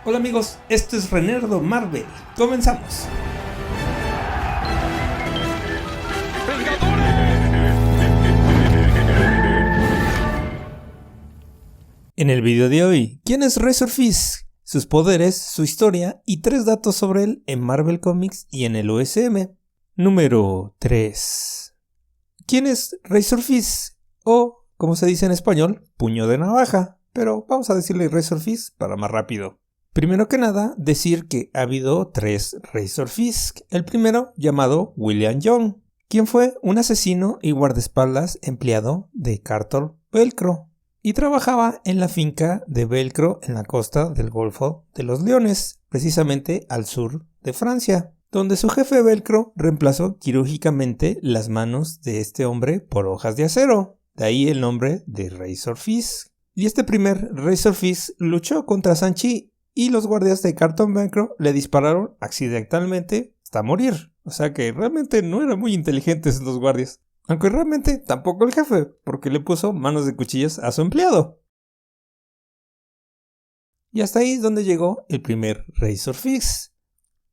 Hola amigos, esto es Renerdo Marvel. Comenzamos. En el video de hoy, ¿quién es Razor Fist? Sus poderes, su historia y 3 datos sobre él en Marvel Comics y en el USM. Número 3. ¿Quién es Razor Fist? O, como se dice en español, puño de navaja. Pero vamos a decirle Razor Fist para más rápido. Primero que nada, decir que ha habido 3 Razor Fist. El primero, llamado William Young, quien fue un asesino y guardaespaldas empleado de Carter Velcro, y trabajaba en la finca de Velcro en la costa del Golfo de los Leones, precisamente al sur de Francia, donde su jefe Velcro reemplazó quirúrgicamente las manos de este hombre por hojas de acero, de ahí el nombre de Razor Fist. Y este primer Razor Fist luchó contra Shang-Chi, y los guardias de Carter Velcro le dispararon accidentalmente hasta morir. O sea que realmente no eran muy inteligentes los guardias. Aunque realmente tampoco el jefe, porque le puso manos de cuchillas a su empleado. Y hasta ahí es donde llegó el primer Razor Fist.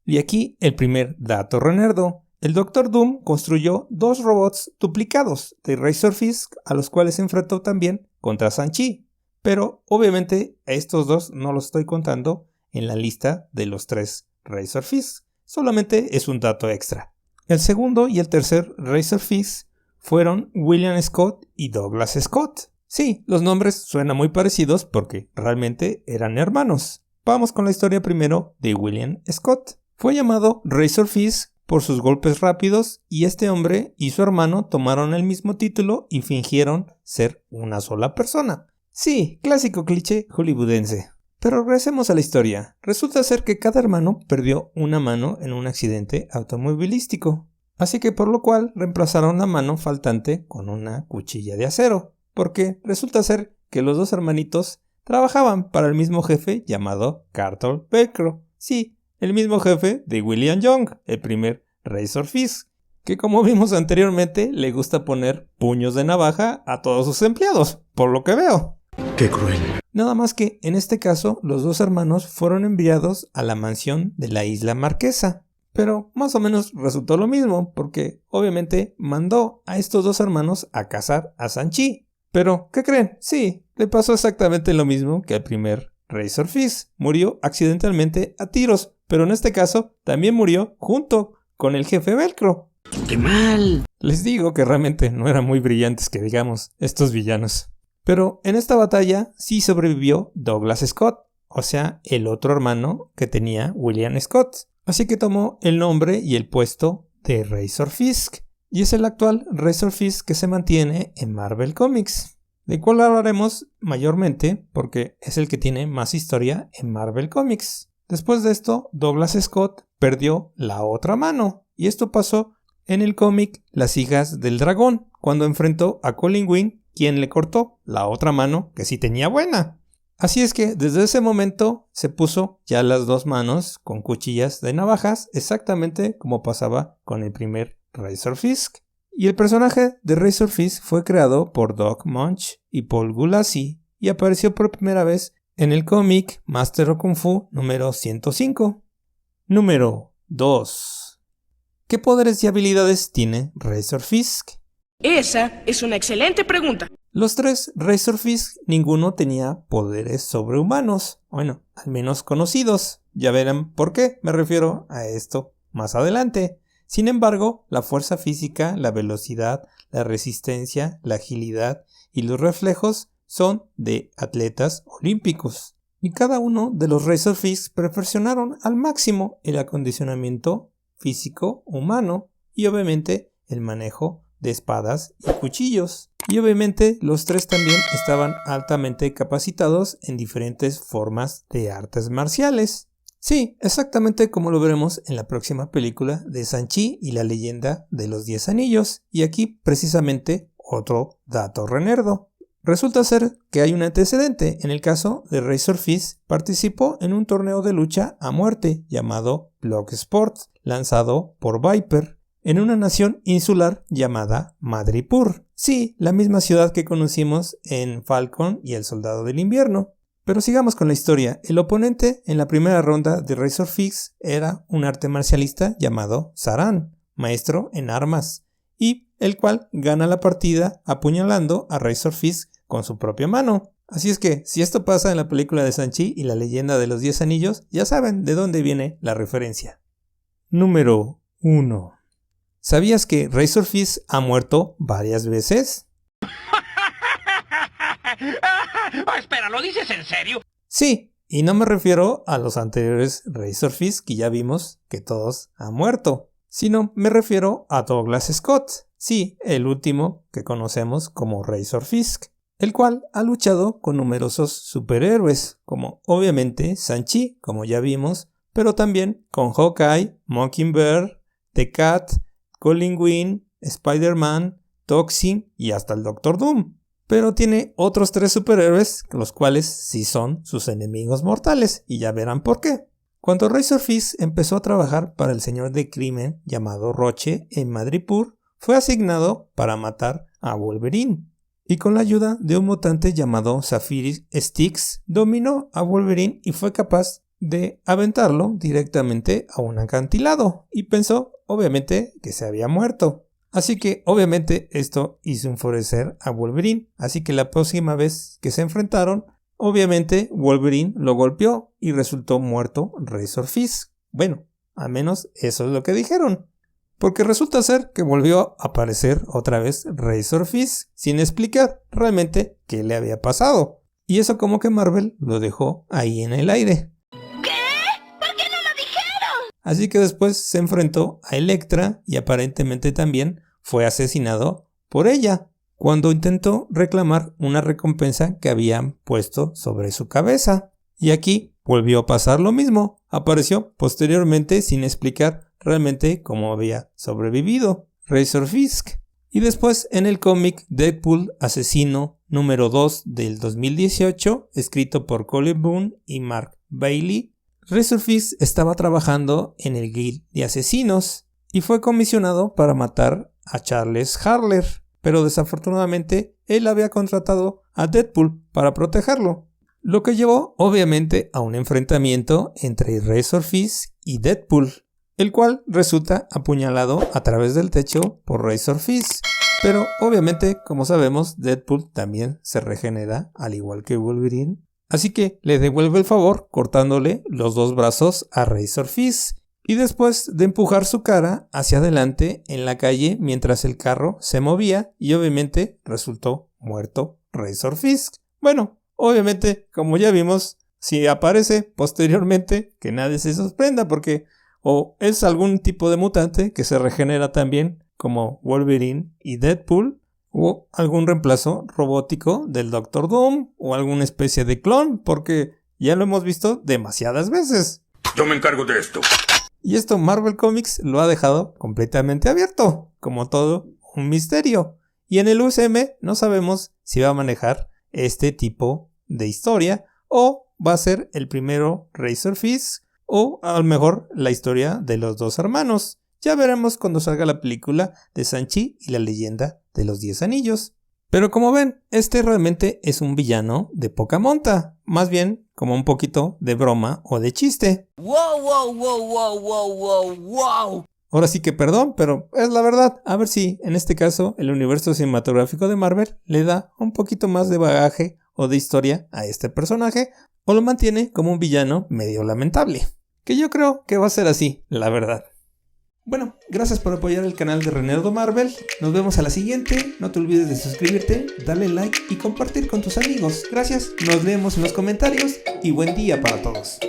Y aquí el primer dato renerdo. El Doctor Doom construyó 2 robots duplicados de Razor Fist, a los cuales se enfrentó también contra Shang-Chi. Pero obviamente a estos 2 no los estoy contando en la lista de los 3 Razor Fist. Solamente es un dato extra. El segundo y el tercer Razor Fist fueron William Scott y Douglas Scott. Sí, los nombres suenan muy parecidos porque realmente eran hermanos. Vamos con la historia primero de William Scott. Fue llamado Razor Fist por sus golpes rápidos, y este hombre y su hermano tomaron el mismo título y fingieron ser una sola persona. Sí, clásico cliché hollywoodense. Pero regresemos a la historia. Resulta ser que cada hermano perdió una mano en un accidente automovilístico. Así que por lo cual reemplazaron la mano faltante con una cuchilla de acero. Porque resulta ser que los 2 hermanitos trabajaban para el mismo jefe llamado Carter Velcro. Sí, el mismo jefe de William Young, el primer Razor Fist, que como vimos anteriormente le gusta poner puños de navaja a todos sus empleados, por lo que veo. ¡Qué cruel! Nada más que en este caso los 2 hermanos fueron enviados a la mansión de la isla Marquesa. Pero más o menos resultó lo mismo, porque obviamente mandó a estos 2 hermanos a cazar a Shang-Chi. Pero, ¿qué creen? Sí, le pasó exactamente lo mismo que al primer Razor Fist. Murió accidentalmente a tiros, pero en este caso también murió junto con el jefe Velcro. ¡Qué mal! Les digo que realmente no eran muy brillantes que digamos estos villanos. Pero en esta batalla sí sobrevivió Douglas Scott, o sea, el otro hermano que tenía William Scott. Así que tomó el nombre y el puesto de Razor Fist, y es el actual Razor Fist que se mantiene en Marvel Comics, de cual hablaremos mayormente porque es el que tiene más historia en Marvel Comics. Después de esto, Douglas Scott perdió la otra mano, y esto pasó en el cómic Las hijas del dragón, cuando enfrentó a Colin Wing, quien le cortó la otra mano que sí tenía buena. Así es que desde ese momento se puso ya las 2 manos con cuchillas de navajas, exactamente como pasaba con el primer Razor Fist. Y el personaje de Razor Fist fue creado por Doug Moench y Paul Gulacy, y apareció por primera vez en el cómic Master of Kung Fu número 105. Número 2. ¿Qué poderes y habilidades tiene Razor Fist? Esa es una excelente pregunta. Los 3 Razor Fist, ninguno tenía poderes sobrehumanos, bueno, al menos conocidos. Ya verán por qué me refiero a esto más adelante. Sin embargo, la fuerza física, la velocidad, la resistencia, la agilidad y los reflejos son de atletas olímpicos. Y cada uno de los Razor Fist perfeccionaron al máximo el acondicionamiento físico humano y obviamente el manejo de espadas y cuchillos. Y obviamente los 3 también estaban altamente capacitados en diferentes formas de artes marciales. Sí, exactamente como lo veremos en la próxima película de Shang-Chi y la leyenda de los 10 anillos. Y aquí precisamente otro dato renerdo. Resulta ser que hay un antecedente. En el caso de Razor Fist, participó en un torneo de lucha a muerte llamado Bloodsport, lanzado por Viper, en una nación insular llamada Madripoor. Sí, la misma ciudad que conocimos en Falcon y el Soldado del Invierno. Pero sigamos con la historia. El oponente en la primera ronda de Razor Fist era un arte marcialista llamado Saran, maestro en armas, y el cual gana la partida apuñalando a Razor Fist con su propia mano. Así es que, si esto pasa en la película de Shang-Chi y la leyenda de los 10 anillos, ya saben de dónde viene la referencia. Número 1. ¿Sabías que Razor Fist ha muerto varias veces? Espera, ¿lo dices en serio? Sí, y no me refiero a los anteriores Razor Fist que ya vimos que todos han muerto, sino me refiero a Douglas Scott, sí, el último que conocemos como Razor Fist, el cual ha luchado con numerosos superhéroes, como obviamente Shang-Chi, como ya vimos, pero también con Hawkeye, Mockingbird, The Cat, Colin Wing, Spider-Man, Toxin y hasta el Doctor Doom. Pero tiene otros 3 superhéroes, los cuales sí son sus enemigos mortales, y ya verán por qué. Cuando Razor Fist empezó a trabajar para el señor de crimen llamado Roche en Madripoor, fue asignado para matar a Wolverine. Y con la ayuda de un mutante llamado Sapphire Styx, dominó a Wolverine y fue capaz de aventarlo directamente a un acantilado. Y pensó, obviamente, que se había muerto. Así que, obviamente, esto hizo enfurecer a Wolverine. Así que la próxima vez que se enfrentaron, obviamente, Wolverine lo golpeó y resultó muerto Razor Fist. Bueno, al menos eso es lo que dijeron. Porque resulta ser que volvió a aparecer otra vez Razor Fist sin explicar realmente qué le había pasado. Y eso como que Marvel lo dejó ahí en el aire. Así que después se enfrentó a Elektra y aparentemente también fue asesinado por ella cuando intentó reclamar una recompensa que habían puesto sobre su cabeza. Y aquí volvió a pasar lo mismo. Apareció posteriormente sin explicar realmente cómo había sobrevivido Razor Fist. Y después en el cómic Deadpool Asesino número 2 del 2018, escrito por Colin Boone y Mark Bailey, Razor Fist estaba trabajando en el Guild de Asesinos y fue comisionado para matar a Charles Harler, pero desafortunadamente él había contratado a Deadpool para protegerlo, lo que llevó obviamente a un enfrentamiento entre Razor Fist y Deadpool, el cual resulta apuñalado a través del techo por Razor Fist, pero obviamente, como sabemos, Deadpool también se regenera al igual que Wolverine. Así que le devuelve el favor cortándole los 2 brazos a Razor Fist y después de empujar su cara hacia adelante en la calle mientras el carro se movía y obviamente resultó muerto Razor Fist. Bueno, obviamente como ya vimos, si aparece posteriormente que nadie se sorprenda porque o es algún tipo de mutante que se regenera también como Wolverine y Deadpool, o algún reemplazo robótico del Doctor Doom o alguna especie de clon, porque ya lo hemos visto demasiadas veces. Yo me encargo de esto. Y esto Marvel Comics lo ha dejado completamente abierto, como todo un misterio. Y en el UCM no sabemos si va a manejar este tipo de historia o va a ser el primero Razor Fist o a lo mejor la historia de los 2 hermanos. Ya veremos cuando salga la película de Shang-Chi y la leyenda de los 10 anillos. Pero como ven, este realmente es un villano de poca monta, más bien como un poquito de broma o de chiste. ¡Wow! Ahora sí que perdón, pero es la verdad. A ver si en este caso el universo cinematográfico de Marvel le da un poquito más de bagaje o de historia a este personaje o lo mantiene como un villano medio lamentable. Que yo creo que va a ser así, la verdad. Bueno, gracias por apoyar el canal de Renerdo Marvel. Nos vemos a la siguiente. No te olvides de suscribirte, darle like y compartir con tus amigos. Gracias, nos vemos en los comentarios y buen día para todos.